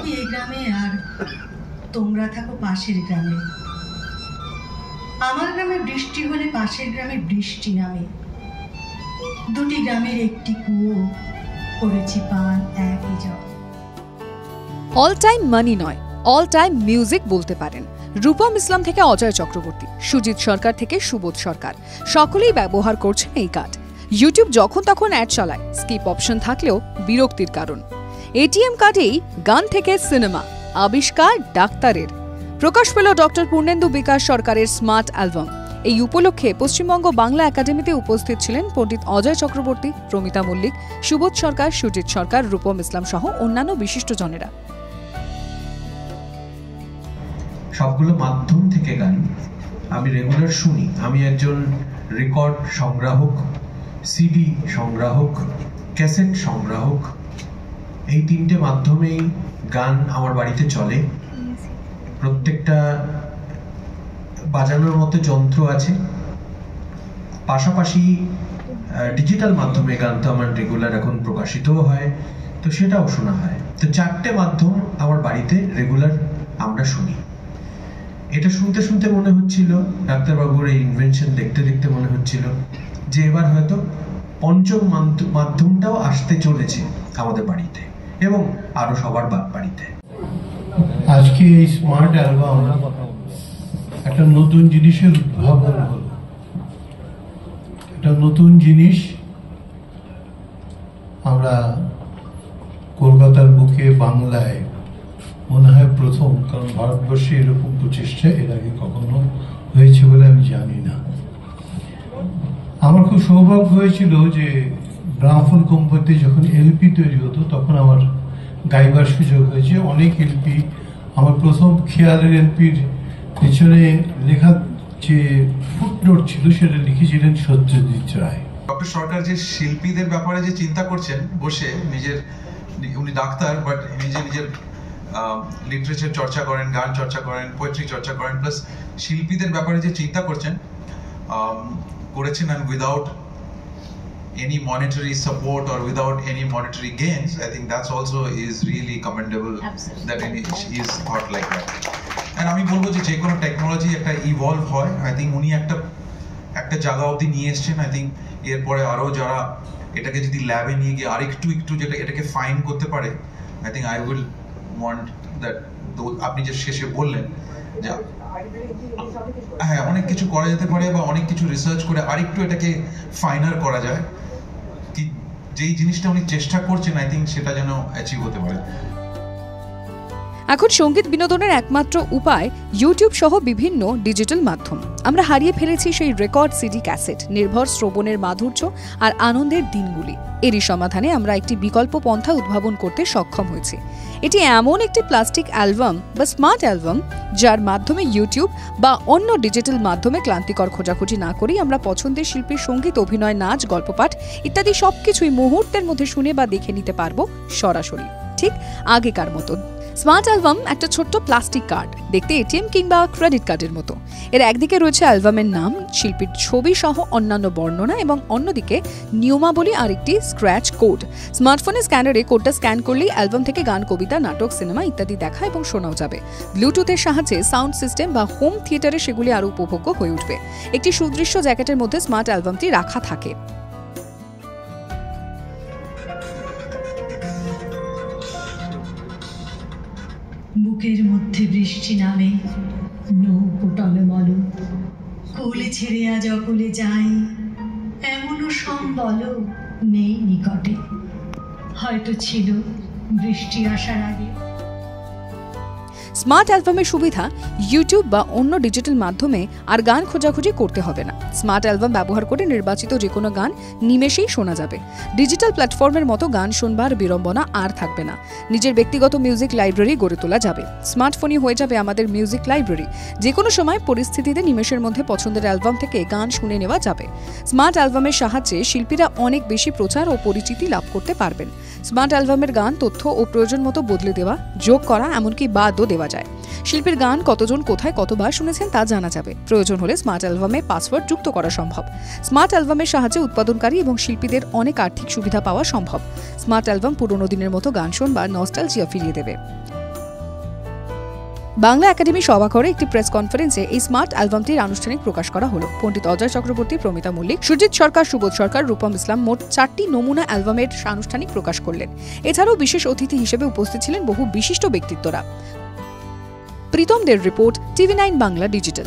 থাকি এই গ্রামে আর তোমরা থাকো পাশের গ্রামে। আমার গ্রামে বৃষ্টি হলে পাশের গ্রামে বৃষ্টি নামে। দুটি গ্রামের একটি কুয়ো, করেছি পান একই জল। অল টাইম মানি নয়, অল টাইম মিউজিক বলতে পারেন। রূপম ইসলাম থেকে অজয় চক্রবর্তী, সুজিত সরকার থেকে সুবোধ সরকার, সকলেই ব্যবহার করছেন এই কার্ড। ইউটিউব যখন তখন অ্যাড চালায়, স্কিপ অপশন থাকলেও বিরক্তির কারণ। এটিএম কার্ডেই গান থেকে সিনেমা, আবিষ্কার ডাক্তারের। প্রকাশ পেল ডক্টর পূর্ণেন্দু বিকাশ সরকারের স্মার্ট অ্যালবাম। এই উপলক্ষে পশ্চিমবঙ্গ বাংলা একাডেমিতে উপস্থিত ছিলেন পণ্ডিত অজয় চক্রবর্তী, প্রমিতা মল্লিক, সুবোধ সরকার, সুজিত সরকার, রূপম ইসলাম সহ অন্যান্য বিশিষ্টজনেরা। সবগুলো মাধ্যম থেকে গান আমি রেগুলার শুনি। আমি একজন রেকর্ড সংগ্রাহক, সিডি সংগ্রাহক, ক্যাসেট সংগ্রাহক। এই তিনটে মাধ্যমেই গান আমার বাড়িতে চলে। প্রত্যেকটা বাজানোর মতো যন্ত্র আছে। পাশাপাশি ডিজিটাল মাধ্যমে গান তো আমার রেগুলার এখন প্রকাশিতও হয়, তো সেটাও শোনা হয়। তো চারটে মাধ্যম আমার বাড়িতে রেগুলার আমরা শুনি। এটা শুনতে শুনতে মনে হচ্ছিল, ডাক্তারবাবুর এই ইনভেনশন দেখতে দেখতে মনে হচ্ছিল যে এবার হয়তো পঞ্চম মাধ্যমটাও আসতে চলেছে আমাদের বাড়িতে এবং আরো সবার বাড়িতে। আজকে এই স্মার্ট অ্যালবাম একটা নতুন জিনিসের উদ্ভাবন হলো। একটা নতুন জিনিস আমরা কলকাতার বুকে, বাংলায় মনে হয় প্রথম, কারণ ভারতবর্ষে এরকম প্রচেষ্টা এর আগে কখনো হয়েছে বলে আমি জানি না। আমার খুব সৌভাগ্য হয়েছিল যে গ্রামোফোন কোম্পানিতে যখন এলপি তৈরি হতো তখন আমার গাইবার সুযোগ হয়েছে। অনেক এলপি, আমার প্রথম খেয়ালের এলপির পেছনে লেখা যে ফুটনোট ছিল সেটা লিখেছিলেন সত্যজিৎ রায়। ডক্টর সরকার যে শিল্পীদের ব্যাপারে যে চিন্তা করছেন বসে, উনি ডাক্তার বাট নিজের লিটারেচার চর্চা করেন, গান চর্চা করেন, পোয়েট্রি চর্চা করেন, প্লাস শিল্পীদের ব্যাপারে যে চিন্তা করেছেন and without any monetary support or without any monetary gains, I think that's also is really commendable. Absolutely. That he is thought like that. And আমি বলবো যে কোনো টেকনোলজি একটা ইভলভ হয়, আই থিঙ্ক উনি একটা জায়গা অবধি নিয়ে এসছেন। আই থিঙ্ক এরপরে আরো যারা এটাকে যদি ল্যাবে নিয়ে গিয়ে আরেকটু যেটা এটাকে ফাইন করতে পারে, I think I will want that. আপনি যে শেষে বললেন যে হ্যাঁ অনেক কিছু করা যেতে পারে বা অনেক কিছু রিসার্চ করে আরেকটু এটাকে ফাইনার করা যায়, কি যেই জিনিসটা উনি চেষ্টা করছেন আই থিঙ্ক সেটা যেন অ্যাচিভ হতে পারে। এখন সঙ্গীত বিনোদনের একমাত্র উপায় ইউটিউব সহ বিভিন্ন ডিজিটাল মাধ্যম। আমরা হারিয়ে ফেলেছি সেই রেকর্ড, সিডি, ক্যাসেট নির্ভর শ্রবণের মাধুর্য আর আনন্দের দিনগুলি। এরই সমাধানে আমরা একটি বিকল্প পন্থা উদ্ভাবন করতে সক্ষম হয়েছি। এটি এমন একটি প্লাস্টিক অ্যালবাম বা স্মার্ট অ্যালবাম যার মাধ্যমে ইউটিউব বা অন্য ডিজিটাল মাধ্যমে ক্লান্তিকর খোঁজাখুঁজি না করেই আমরা পছন্দের শিল্পীর সঙ্গীত, অভিনয়, নাচ, গল্পপাঠ ইত্যাদি সবকিছুই মুহূর্তের মধ্যে শুনে বা দেখে নিতে পারবো সরাসরি, ঠিক আগেকার মতন। স্মার্ট অ্যালবাম একটা ছোট্ট প্লাস্টিক কার্ড, দেখতে এটিএম কিংবা ক্রেডিট কার্ডের মতো। এর একদিকে রয়েছে অ্যালবামের নাম, শিল্পীর ছবি সহ অন্যান্য বর্ণনা এবং অন্যদিকে নিয়মাবলী আর একটি স্ক্র্যাচ কোড। স্মার্টফোনের স্ক্যানারে কোডটা স্ক্যান করলেই অ্যালবাম থেকে গান, কবিতা, নাটক, সিনেমা ইত্যাদি দেখা এবং শোনাও যাবে। ব্লুটুথের সাহায্যে সাউন্ড সিস্টেম বা হোম থিয়েটারে সেগুলি আরও উপভোগ্য হয়ে উঠবে। একটি সুদৃশ্য জ্যাকেটের মধ্যে স্মার্ট অ্যালবামটি রাখা থাকে। বুকের মধ্যে বৃষ্টি নামে, নৌকো টলমল, কোলে ছেড়ে আজ অকলে যাই, এমনও সম্বল নেই নিকটে, হয়তো ছিল বৃষ্টি আসার আগে। স্মার্ট অ্যালবামের সুবিধা, ইউটিউব বা অন্য ডিজিটাল মাধ্যমে আর গান খোঁজাখুঁজি করতে হবে না। স্মার্ট অ্যালবাম ব্যবহার করে নির্বাচিত যে কোনো গান নিমেষেই শোনা যাবে। ডিজিটাল প্ল্যাটফর্মের মতো গান শোনবার বিড়ম্বনা আর থাকবে না। নিজের ব্যক্তিগত মিউজিক লাইব্রেরি গড়ে তোলা যাবে। স্মার্টফোনই হয়ে যাবে আমাদের মিউজিক লাইব্রেরি। যে কোনো সময় পরিস্থিতিতে নিমেষের মধ্যে পছন্দের অ্যালবাম থেকে গান শুনে নেওয়া যাবে। স্মার্ট অ্যালবামের সাহায্যে শিল্পীরা অনেক বেশি প্রচার ও পরিচিতি লাভ করতে পারবেন। স্মার্ট অ্যালবামের গান তথ্য ও প্রয়োজন মতো বদলে দেওয়া, যোগ করা, এমনকি বাদও দেওয়া যায়। শিল্পীর গান কতজন কোথায় কতবার শুনেছেন তা জানা যাবে। প্রয়োজন হলে স্মার্ট অ্যালবামে পাসওয়ার্ড যুক্ত করা সম্ভব। স্মার্ট অ্যালবামের সাহায্যে উৎপাদনকারী এবং শিল্পীদের অনেক আর্থিক সুবিধা পাওয়া সম্ভব। স্মার্ট অ্যালবাম পুরোনো দিনের মতো গান শোনবার নস্টালজিয়া ফিরিয়ে দেবে। বাংলা একাডেমি সভাঘরে একটি প্রেস কনফারেন্সে এই স্মার্ট অ্যালবামটির আনুষ্ঠানিক প্রকাশ করা হলো। পণ্ডিত অজয় চক্রবর্তী, প্রমিতা মল্লিক, সুজিত সরকার, সুবোধ সরকার, রূপম ইসলাম মোট 4টি নমুনা অ্যালবামের আনুষ্ঠানিক প্রকাশ করলেন। এছাড়াও বিশেষ অতিথি হিসেবে উপস্থিত ছিলেন বহু বিশিষ্ট ব্যক্তিত্বরা। প্রীতম দের রিপোর্ট, TV9 বাংলা ডিজিটাল।